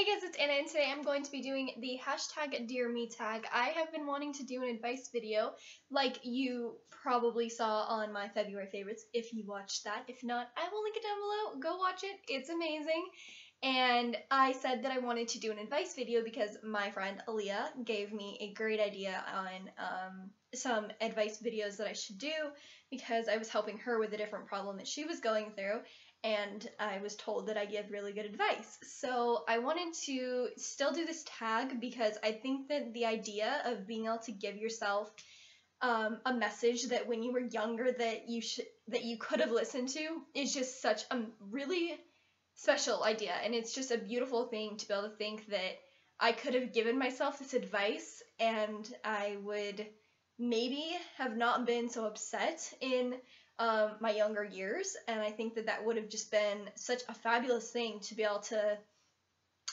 Hey guys, it's Anna, and today I'm going to be doing the hashtag Dear Me tag. I have been wanting to do an advice video like you probably saw on my February favorites if you watched that. If not, I will link it down below. Go watch it. It's amazing. And I said that I wanted to do an advice video because my friend Aaliyah gave me a great idea on some advice videos that I should do because I was helping her with a different problem that she was going through. And I was told that I give really good advice. So I wanted to still do this tag because I think that the idea of being able to give yourself a message that when you were younger that you could have listened to is just such a really special idea. And it's just a beautiful thing to be able to think that I could have given myself this advice and I would maybe have not been so upset in my younger years, and I think that that would have just been such a fabulous thing to be able to,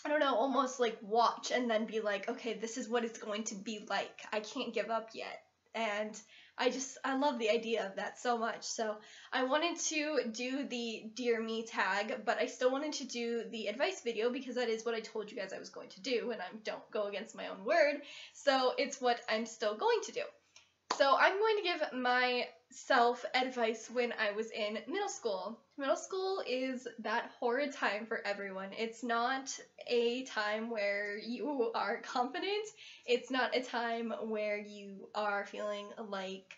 I don't know, almost like watch and then be like, okay, this is what it's going to be like. I can't give up yet. And I love the idea of that so much. So I wanted to do the Dear Me tag, but I still wanted to do the advice video because that is what I told you guys I was going to do, and I don't go against my own word. So it's what I'm still going to do. So I'm going to give myself advice when I was in middle school. Middle school is that horrid time for everyone. It's not a time where you are confident. It's not a time where you are feeling like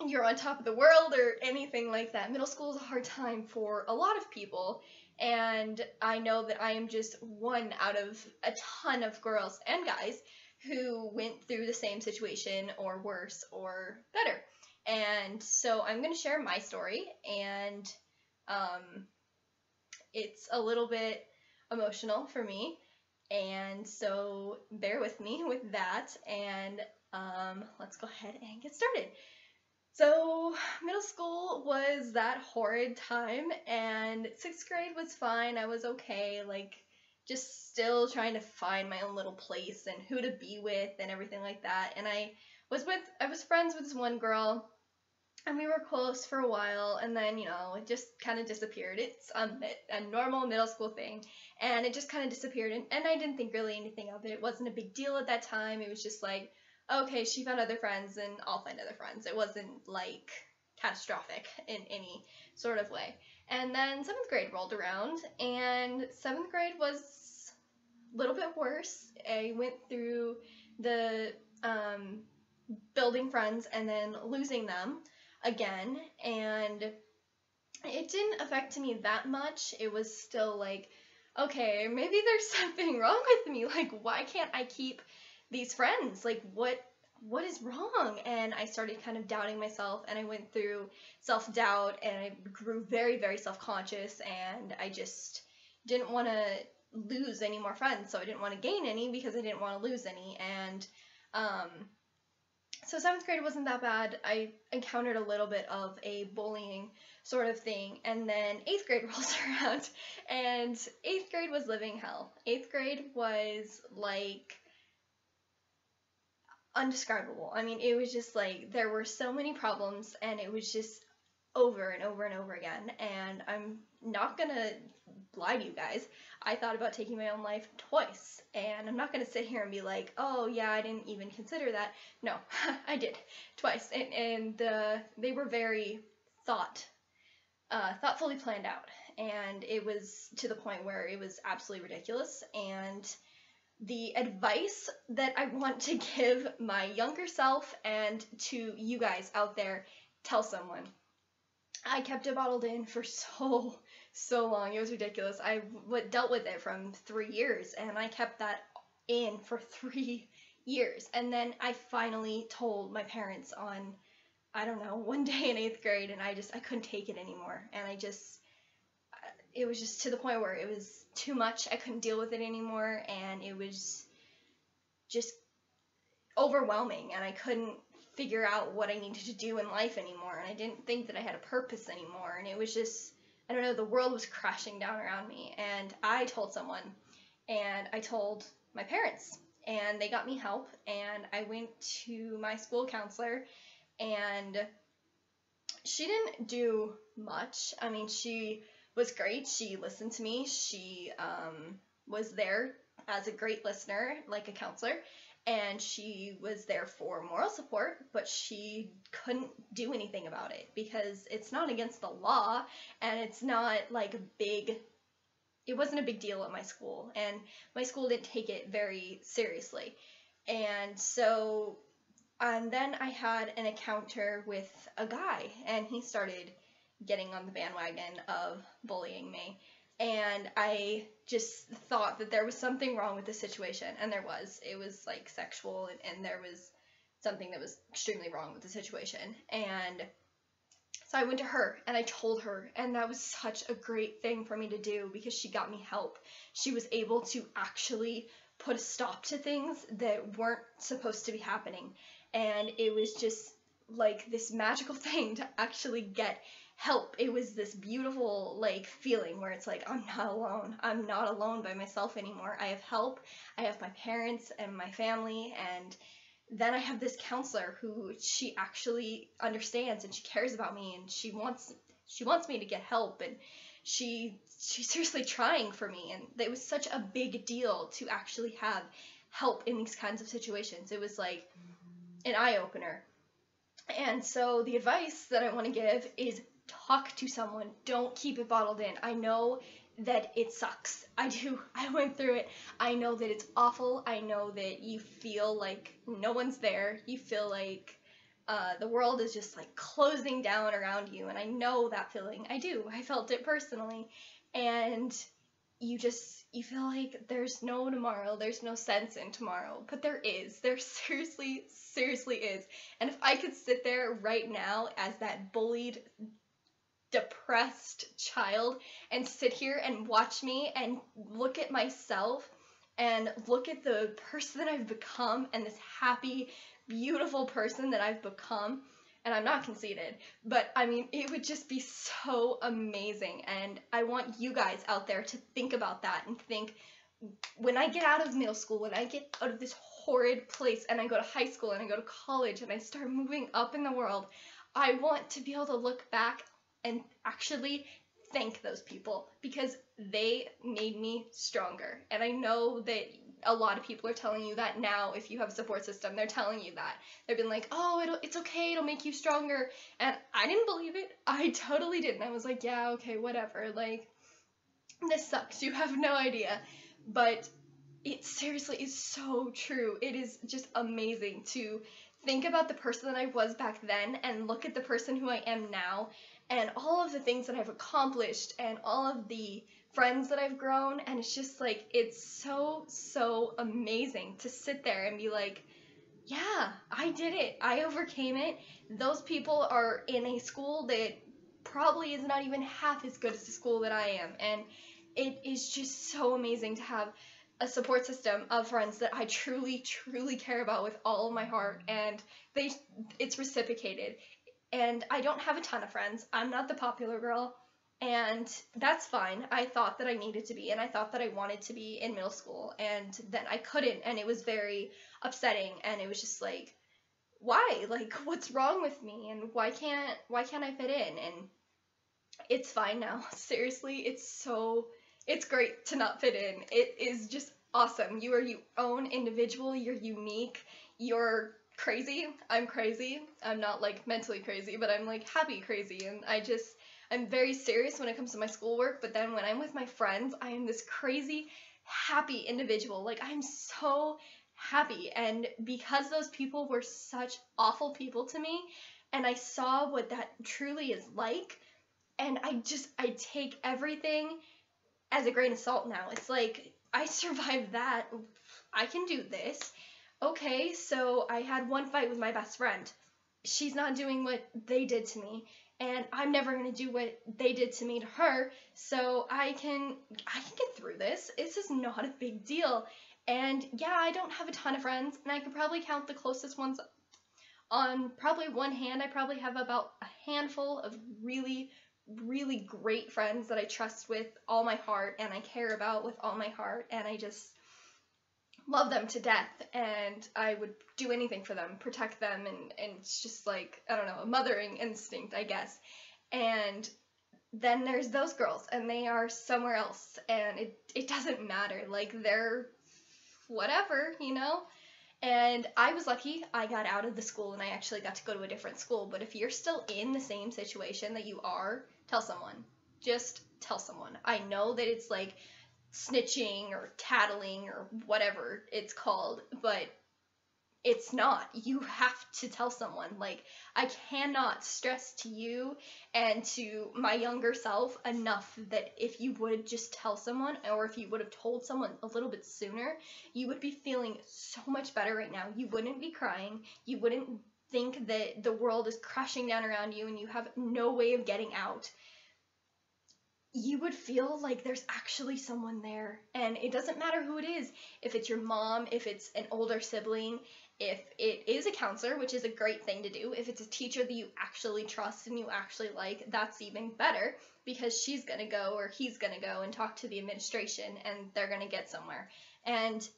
you're on top of the world or anything like that. Middle school is a hard time for a lot of people. And I know that I am just one out of a ton of girls and guys who went through the same situation or worse or better. And so I'm going to share my story, and it's a little bit emotional for me, and so bear with me with that, and let's go ahead and get started. So middle school was that horrid time, and 6th grade was fine. I was okay, like just still trying to find my own little place and who to be with and everything like that. And I was friends with this one girl, and we were close for a while, and then, you know, it just kind of disappeared. It's a normal middle school thing, and it just kind of disappeared, and I didn't think really anything of it. It wasn't a big deal at that time. It was just like, okay, she found other friends, and I'll find other friends. It wasn't, like, catastrophic in any sort of way. And then 7th grade rolled around, and 7th grade was a little bit worse. I went through the building friends and then losing them again, and it didn't affect me that much. It was still like, okay, maybe there's something wrong with me. Like, why can't I keep these friends? Like, what is wrong? And I started kind of doubting myself, and I went through self-doubt, and I grew very, very self-conscious, and I just didn't want to lose any more friends, so I didn't want to gain any because I didn't want to lose any. And so 7th grade wasn't that bad. I encountered a little bit of a bullying sort of thing, and then 8th grade rolls around, and 8th grade was living hell. 8th grade was like undescribable. I mean, it was just like there were so many problems, and it was just over and over and over again. And I'm not gonna lie to you guys, I thought about taking my own life twice, and I'm not gonna sit here and be like, oh yeah, I didn't even consider that. No, I did twice, and they were very thoughtfully planned out, and it was to the point where it was absolutely ridiculous. And the advice that I want to give my younger self and to you guys out there, tell someone. I kept it bottled in for so long. It was ridiculous. I dealt with it from 3 years, and I kept that in for 3 years. And then I finally told my parents on, I don't know, one day in 8th grade, and I couldn't take it anymore. And it was just to the point where it was too much. I couldn't deal with it anymore, and it was just overwhelming, and I couldn't figure out what I needed to do in life anymore, and I didn't think that I had a purpose anymore, and it was just, I don't know, the world was crashing down around me. And I told someone, and I told my parents, and they got me help, and I went to my school counselor, and she didn't do much. I mean, she was great. She listened to me. She was there as a great listener, like a counselor, and she was there for moral support, but she couldn't do anything about it because it's not against the law, and it's not like it wasn't a big deal at my school, and my school didn't take it very seriously. And so, and then I had an encounter with a guy, and he started getting on the bandwagon of bullying me. And I just thought that there was something wrong with the situation, and there was. It was like sexual, and there was something that was extremely wrong with the situation. And so I went to her and I told her, and that was such a great thing for me to do because she got me help. She was able to actually put a stop to things that weren't supposed to be happening. And it was just like this magical thing to actually get help. It was this beautiful like feeling where it's like, I'm not alone. I'm not alone by myself anymore. I have help. I have my parents and my family, and then I have this counselor who she actually understands and she cares about me, and she wants me to get help, and she's seriously trying for me. And it was such a big deal to actually have help in these kinds of situations. It was like an eye-opener. And so the advice that I want to give is talk to someone. Don't keep it bottled in. I know that it sucks. I do. I went through it. I know that it's awful. I know that you feel like no one's there. You feel like the world is just like closing down around you. And I know that feeling. I do. I felt it personally. And you feel like there's no tomorrow. There's no sense in tomorrow. But there is. There seriously is. And if I could sit there right now as that bullied, depressed child and sit here and watch me and look at myself and look at the person that I've become and this happy, beautiful person that I've become, and I'm not conceited, but I mean, it would just be so amazing. And I want you guys out there to think about that and think, when I get out of middle school, when I get out of this horrid place and I go to high school and I go to college and I start moving up in the world, I want to be able to look back and actually thank those people because they made me stronger. And I know that a lot of people are telling you that now. If you have a support system, they're telling you that. They've been like, oh, it's okay, it'll make you stronger. And I didn't believe it. I totally didn't. I was like, yeah, okay, whatever. Like, this sucks. You have no idea. But it seriously is so true. It is just amazing to think about the person that I was back then and look at the person who I am now and all of the things that I've accomplished and all of the friends that I've grown. And it's just like, it's so amazing to sit there and be like, yeah, I did it. I overcame it. Those people are in a school that probably is not even half as good as the school that I am. And it is just so amazing to have a support system of friends that I truly care about with all of my heart, and it's reciprocated. And I don't have a ton of friends. I'm not the popular girl, and that's fine. I thought that I needed to be, and I thought that I wanted to be in middle school, and then I couldn't, and it was very upsetting, and it was just like, why? Like, what's wrong with me, and why can't I fit in? And it's fine now. Seriously, it's great to not fit in. It is just awesome. You are your own individual. You're unique. You're crazy. I'm crazy. I'm not like mentally crazy, but I'm like happy crazy. And I'm very serious when it comes to my schoolwork. But then when I'm with my friends, I am this crazy, happy individual. Like, I'm so happy. And because those people were such awful people to me, and I saw what that truly is like, and I take everything as a grain of salt now. It's like, I survived that. I can do this. Okay, so I had one fight with my best friend. She's not doing what they did to me, and I'm never going to do what they did to me to her, so I can get through this. This is not a big deal. And yeah, I don't have a ton of friends, and I could probably count the closest ones on probably one hand. I probably have about a handful of really great friends that I trust with all my heart and I care about with all my heart, and I just love them to death, and I would do anything for them, protect them, and it's just like, I don't know, a mothering instinct, I guess. And then there's those girls, and they are somewhere else, and it doesn't matter. Like, they're whatever, you know? And I was lucky. I got out of the school and I actually got to go to a different school. But if you're still in the same situation that you are, tell someone. Just tell someone. I know that it's like snitching or tattling or whatever it's called, but it's not. You have to tell someone. Like, I cannot stress to you and to my younger self enough that if you would just tell someone, or if you would have told someone a little bit sooner, you would be feeling so much better right now. You wouldn't be crying. You wouldn't think that the world is crashing down around you and you have no way of getting out. You would feel like there's actually someone there. And it doesn't matter who it is. If it's your mom, if it's an older sibling, if it is a counselor, which is a great thing to do, if it's a teacher that you actually trust and you actually like, that's even better, because she's going to go or he's going to go and talk to the administration and they're going to get somewhere. And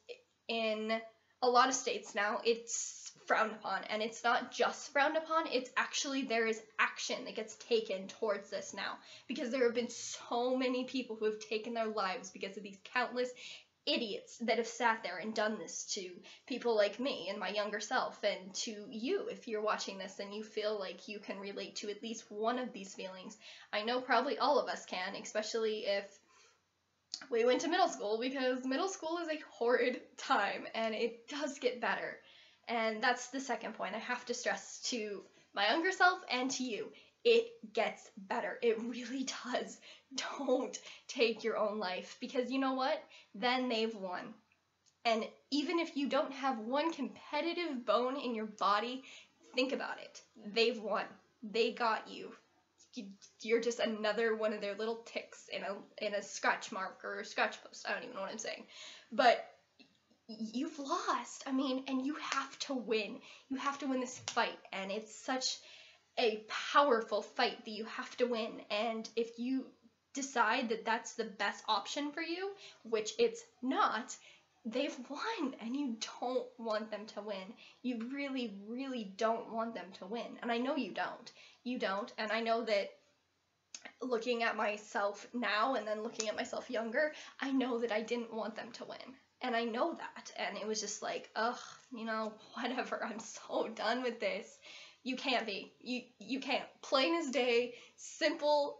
in a lot of states now, it's frowned upon, and it's not just frowned upon, it's actually there is action that gets taken towards this now, because there have been so many people who have taken their lives because of these countless idiots that have sat there and done this to people like me and my younger self, and to you if you're watching this and you feel like you can relate to at least one of these feelings. I know probably all of us can, especially if we went to middle school, because middle school is a horrid time and it does get better. And that's the second point I have to stress to my younger self and to you. It gets better. It really does. Don't take your own life, because you know what? Then they've won. And even if you don't have one competitive bone in your body, think about it. They've won. They got you. You're just another one of their little ticks in a scratch mark or a scratch post. I don't even know what I'm saying. But you've lost. I mean, and you have to win. You have to win this fight, and it's such a powerful fight that you have to win. And if you decide that that's the best option for you, which it's not, they've won, and you don't want them to win. You really, really don't want them to win. And I know you don't. You don't. And I know that looking at myself now and then looking at myself younger, I know that I didn't want them to win. And I know that. And it was just like, ugh, you know, whatever. I'm so done with this. You can't be. You can't. Plain as day. Simplicity.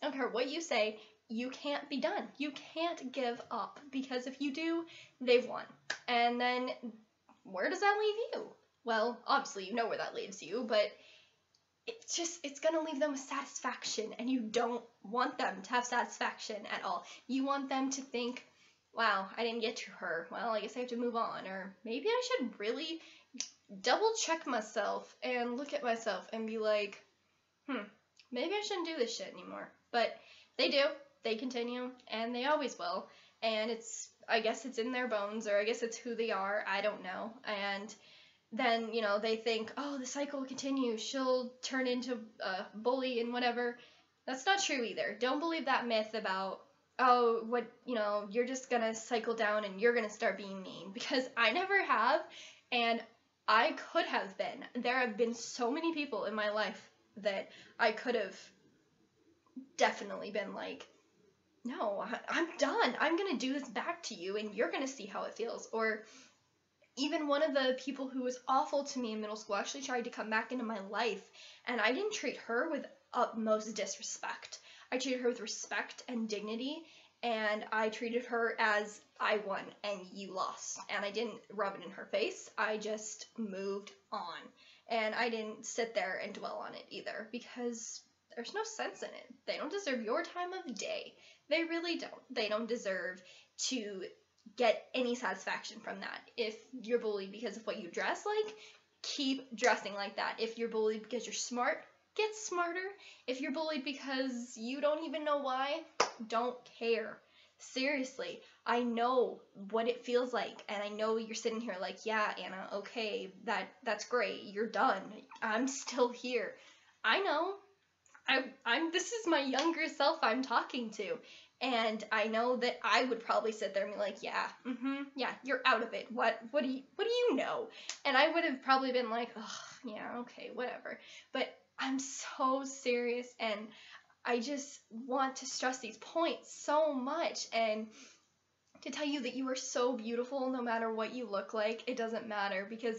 I don't care what you say. You can't be done. You can't give up. Because if you do, they've won. And then where does that leave you? Well, obviously you know where that leaves you, but it's going to leave them with satisfaction, and you don't want them to have satisfaction at all. You want them to think, wow, I didn't get to her. Well, I guess I have to move on. Or maybe I should really double check myself and look at myself and be like, maybe I shouldn't do this shit anymore. But they do. They continue, and they always will. And I guess it's in their bones, or I guess it's who they are. I don't know. And then, you know, they think, oh, the cycle will continue. She'll turn into a bully and whatever. That's not true either. Don't believe that myth about, oh, you're just going to cycle down and you're going to start being mean. Because I never have, and I could have been. There have been so many people in my life that I could have definitely been like, no, I'm done. I'm going to do this back to you, and you're going to see how it feels. Or even one of the people who was awful to me in middle school actually tried to come back into my life, and I didn't treat her with utmost disrespect. I treated her with respect and dignity, and I treated her as I won and you lost. And I didn't rub it in her face. I just moved on. And I didn't sit there and dwell on it either, because there's no sense in it. They don't deserve your time of day. They really don't. They don't deserve to get any satisfaction from that. If you're bullied because of what you dress like, keep dressing like that. If you're bullied because you're smart, get smarter. If you're bullied because you don't even know why, don't care. Seriously, I know what it feels like, and I know you're sitting here like, yeah, Anna, okay, that's great, you're done. I'm still here. I know. This is my younger self I'm talking to. And I know that I would probably sit there and be like, yeah, you're out of it. What do you know? And I would have probably been like, oh, yeah, okay, whatever. But I'm so serious, and I just want to stress these points so much, and to tell you that you are so beautiful no matter what you look like. It doesn't matter, because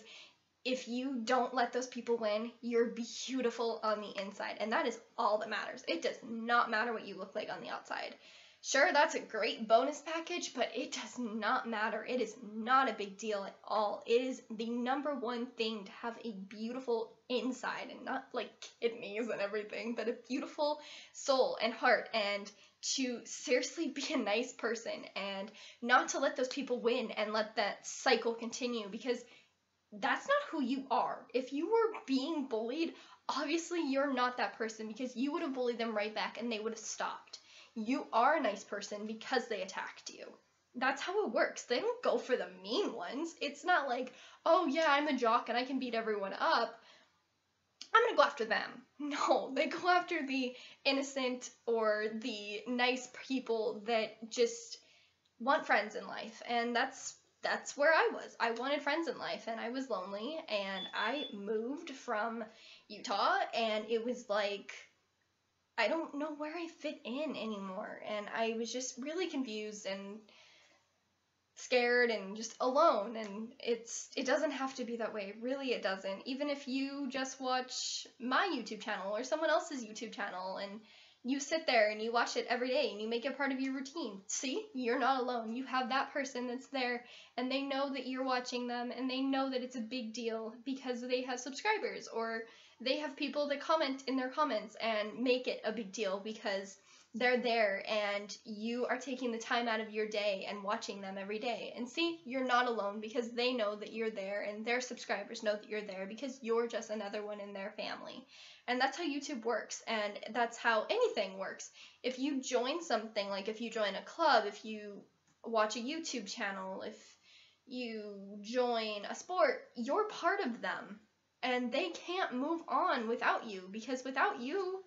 if you don't let those people win, you're beautiful on the inside, and that is all that matters. It does not matter what you look like on the outside. Sure, that's a great bonus package, but it does not matter. It is not a big deal at all. It is the number one thing to have a beautiful inside, and not like kidneys and everything, but a beautiful soul and heart, and to seriously be a nice person, and not to let those people win and let that cycle continue, because that's not who you are. If you were being bullied, obviously you're not that person, because you would have bullied them right back and they would have stopped. You are a nice person because they attacked you. That's how it works. They don't go for the mean ones. It's not like, oh yeah, I'm a jock and I can beat everyone up, I'm gonna go after them. No, they go after the innocent or the nice people that just want friends in life, and that's where I was. I wanted friends in life, and I was lonely, and I moved from Utah, and it was like, I don't know where I fit in anymore, and I was just really confused and scared and just alone, and it doesn't have to be that way. Really, it doesn't. Even if you just watch my YouTube channel or someone else's YouTube channel, and you sit there and you watch it every day and you make it part of your routine. See, you're not alone. You have that person that's there, and they know that you're watching them, and they know that it's a big deal because they have subscribers, or they have people that comment in their comments and make it a big deal because they're there and you are taking the time out of your day and watching them every day. And see, you're not alone because they know that you're there, and their subscribers know that you're there because you're just another one in their family. And that's how YouTube works, and that's how anything works. If you join something, like if you join a club, if you watch a YouTube channel, if you join a sport, you're part of them, and they can't move on without you, because without you,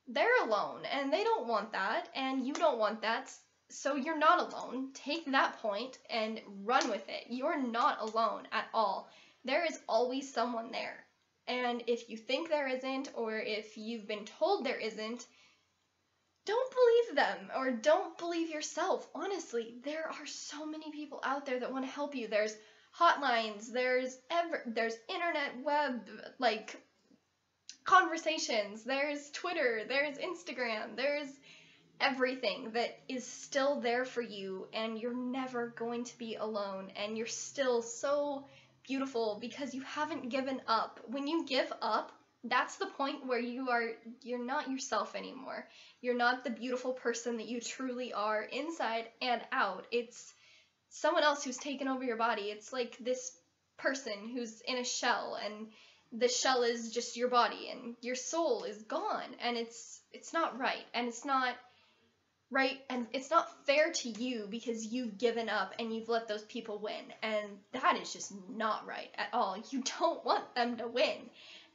they're alone, and they don't want that, and you don't want that, so you're not alone. Take that point and run with it. You're not alone at all. There is always someone there. And if you think there isn't, or if you've been told there isn't, don't believe them, or don't believe yourself. Honestly, there are so many people out there that want to help you. There's hotlines, there's internet web, like, conversations, there's Twitter, there's Instagram, there's everything that is still there for you, and you're never going to be alone, and you're still so beautiful because you haven't given up. When you give up, that's the point where you're not yourself anymore. You're not the beautiful person that you truly are inside and out. It's someone else who's taken over your body. It's like this person who's in a shell, and the shell is just your body, and your soul is gone, and it's not right, and it's not right, and it's not fair to you because you've given up and you've let those people win, and that is just not right at all. You don't want them to win.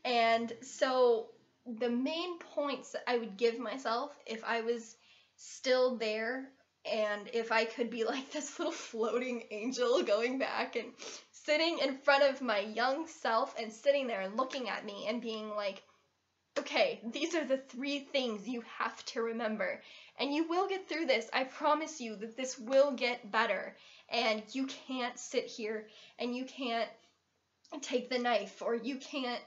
And so the main points that I would give myself if I was still there, and if I could be like this little floating angel going back and sitting in front of my young self and sitting there and looking at me and being like, okay, these are the 3 things you have to remember, and you will get through this. I promise you that this will get better, and you can't sit here and you can't take the knife, or you can't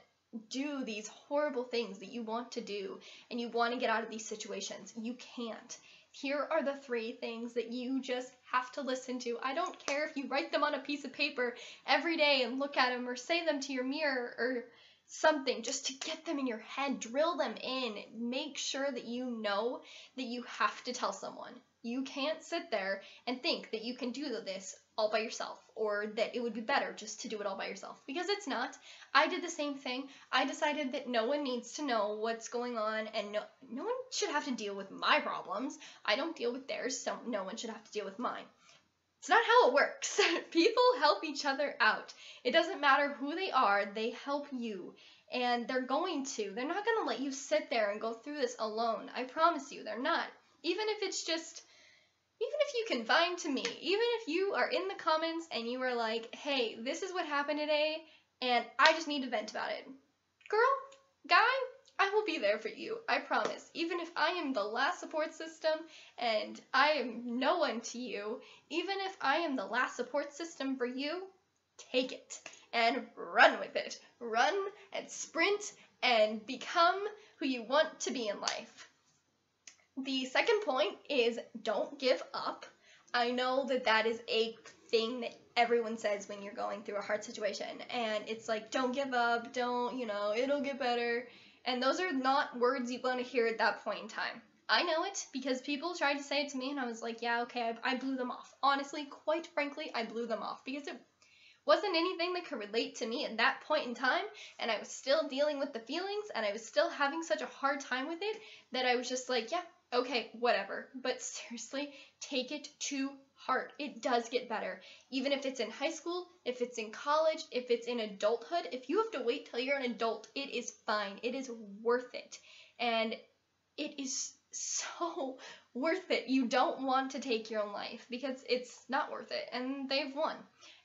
do these horrible things that you want to do and you want to get out of these situations. You can't. Here are the 3 things that you just have to listen to. I don't care if you write them on a piece of paper every day and look at them, or say them to your mirror or something, just to get them in your head. Drill them in. Make sure that you know that you have to tell someone. You can't sit there and think that you can do this all by yourself, or that it would be better just to do it all by yourself, because it's not. I did the same thing. I decided that no one needs to know what's going on, and no one should have to deal with my problems. I don't deal with theirs, so no one should have to deal with mine. It's not how it works. People help each other out. It doesn't matter who they are, they help you. And they're going to. They're not going to let you sit there and go through this alone. I promise you, they're not. Even if you confide to me, even if you are in the comments and you are like, hey, this is what happened today, and I just need to vent about it. Girl, guy, I will be there for you. I promise. Even if I am the last support system and I am no one to you, even if I am the last support system for you, take it and run with it. Run and sprint and become who you want to be in life. The second point is don't give up. I know that that is a thing that everyone says when you're going through a hard situation, and it's like, don't give up, don't, it'll get better. And those are not words you want to hear at that point in time. I know it because people tried to say it to me, and I was like, yeah, okay, I blew them off. Honestly, quite frankly, I blew them off because it wasn't anything that could relate to me at that point in time, and I was still dealing with the feelings, and I was still having such a hard time with it that I was just like, yeah, okay, whatever. But seriously, take it to heart. It does get better. Even if it's in high school, if it's in college, if it's in adulthood, if you have to wait till you're an adult, it is fine. It is worth it. And it is so worth it. You don't want to take your own life because it's not worth it, and they've won.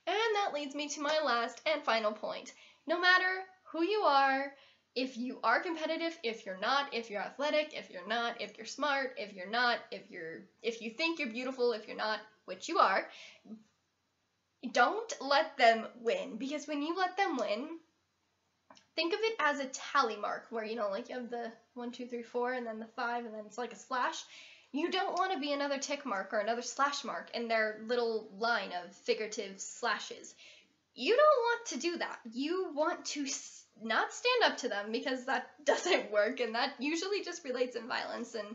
And that leads me to my last and final point. No matter who you are, if you are competitive, if you're not, if you're athletic, if you're not, if you're smart, if you're not, if you think you're beautiful, if you're not, which you are, don't let them win. Because when you let them win, think of it as a tally mark where, you have the 1, 2, 3, 4, and then the 5, and then it's like a slash. You don't want to be another tick mark or another slash mark in their little line of figurative slashes. You don't want to do that. You want to not stand up to them because that doesn't work, and that usually just relates in violence, and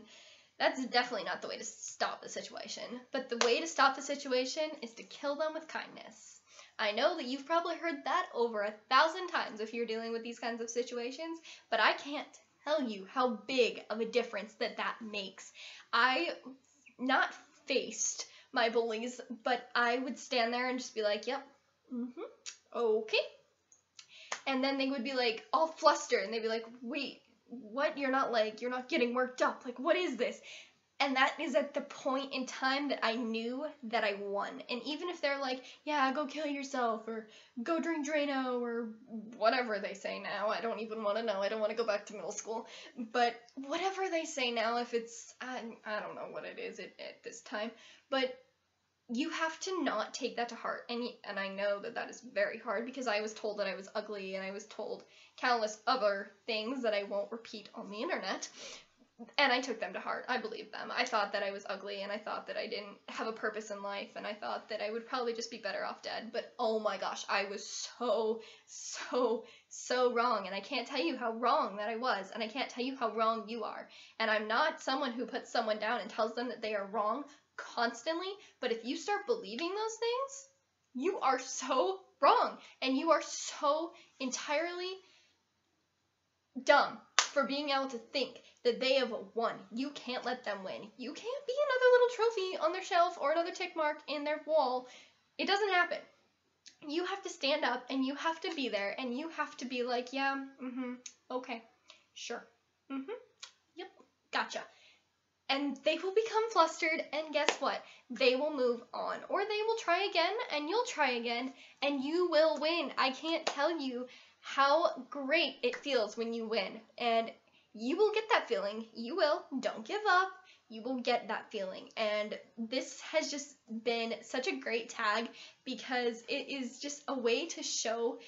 that's definitely not the way to stop the situation. But the way to stop the situation is to kill them with kindness. I know that you've probably heard that over 1,000 times if you're dealing with these kinds of situations, but I can't tell you how big of a difference that makes. I not faced my bullies, but I would stand there and just be like, yep, okay. And then they would be like all flustered, and they'd be like, wait, what? You're not getting worked up. Like, what is this? And that is at the point in time that I knew that I won. And even if they're like, yeah, go kill yourself, or go drink Drano, or whatever they say now, I don't even want to know. I don't want to go back to middle school. But whatever they say now, if it's, I don't know what it is at this time, but you have to not take that to heart. And I know that is very hard because I was told that I was ugly, and I was told countless other things that I won't repeat on the internet. And I took them to heart. I believed them. I thought that I was ugly, and I thought that I didn't have a purpose in life, and I thought that I would probably just be better off dead. But oh my gosh, I was so wrong, and I can't tell you how wrong that I was, and I can't tell you how wrong you are. And I'm not someone who puts someone down and tells them that they are wrong constantly, but if you start believing those things, you are so wrong, and you are so entirely dumb for being able to think that they have won. You can't let them win. You can't be another little trophy on their shelf or another tick mark in their wall. It doesn't happen. You have to stand up, and you have to be there, and you have to be like, yeah, okay, sure, yep, gotcha. And they will become flustered, and guess what? They will move on, or they will try again, and you'll try again, and you will win. I can't tell you how great it feels when you win, and you will get that feeling. You will. Don't give up. You will get that feeling. And this has just been such a great tag because it is just a way to show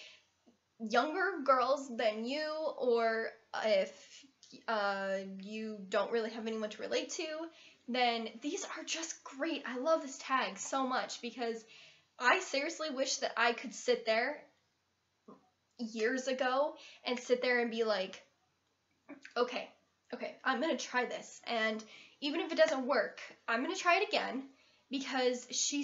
younger girls than you, or if you don't really have anyone to relate to, then these are just great. I love this tag so much because I seriously wish that I could sit there years ago and sit there and be like, okay, I'm going to try this, and even if it doesn't work, I'm going to try it again because she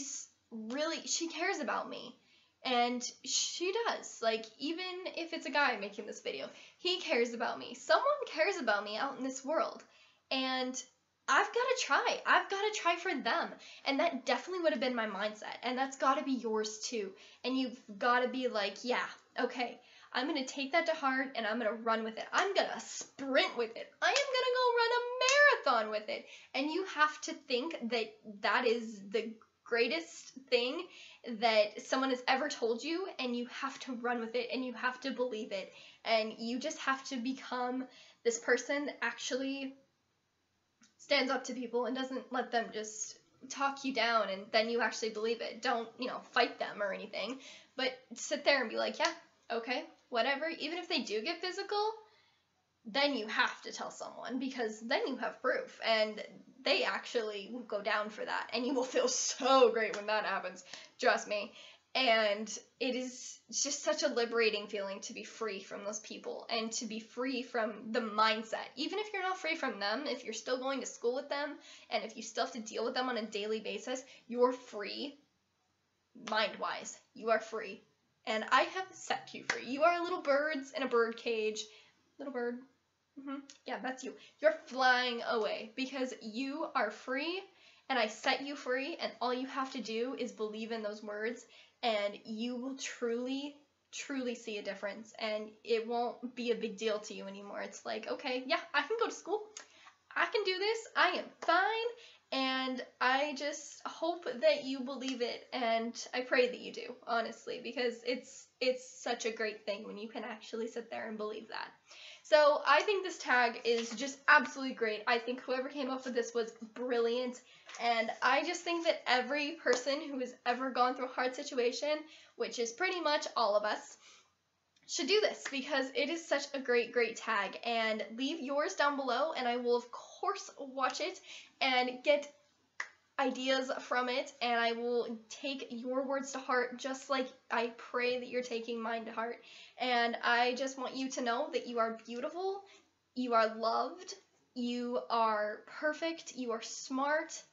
cares about me, and she does. Like, even if it's a guy making this video, he cares about me. Someone cares about me out in this world, and I've got to try. I've got to try for them, and that definitely would have been my mindset, and that's got to be yours too, and you've got to be like, yeah, okay, I'm going to take that to heart, and I'm going to run with it. I'm going to sprint with it. I am going to go run a marathon with it. And you have to think that that is the greatest thing that someone has ever told you, and you have to run with it, and you have to believe it. And you just have to become this person that actually stands up to people and doesn't let them just talk you down and then you actually believe it. Don't, fight them or anything, but sit there and be like, yeah, okay, whatever. Even if they do get physical, then you have to tell someone, because then you have proof and they actually will go down for that, and you will feel so great when that happens. Trust me. And it's just such a liberating feeling to be free from those people and to be free from the mindset. Even if you're not free from them, if you're still going to school with them and if you still have to deal with them on a daily basis, you're free mind-wise. You are free. And I have set you free. You are little birds in a bird cage. Little bird. Yeah, that's you. You're flying away because you are free, and I set you free, and all you have to do is believe in those words, and you will truly, truly see a difference, and it won't be a big deal to you anymore. It's like, okay, yeah, I can go to school. I can do this. I am fine, and I just hope that you believe it, and I pray that you do, honestly, because it's such a great thing when you can actually sit there and believe that. So I think this tag is just absolutely great. I think whoever came up with this was brilliant. And I just think that every person who has ever gone through a hard situation, which is pretty much all of us, should do this because it is such a great, great tag. And leave yours down below and I will, of course, watch it and get ideas from it, and I will take your words to heart just like I pray that you're taking mine to heart. And I just want you to know that you are beautiful, you are loved, you are perfect, you are smart,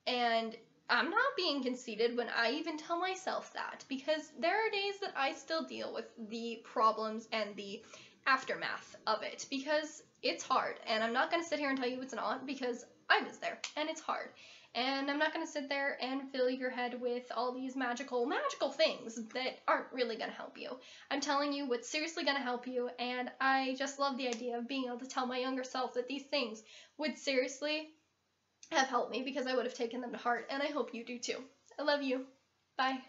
and I'm not being conceited when I even tell myself that, because there are days that I still deal with the problems and the aftermath of it, because it's hard, and I'm not going to sit here and tell you it's not, because I was there, and it's hard. And I'm not going to sit there and fill your head with all these magical things that aren't really going to help you. I'm telling you what's seriously going to help you, and I just love the idea of being able to tell my younger self that these things would seriously have helped me, because I would have taken them to heart, and I hope you do too. I love you. Bye.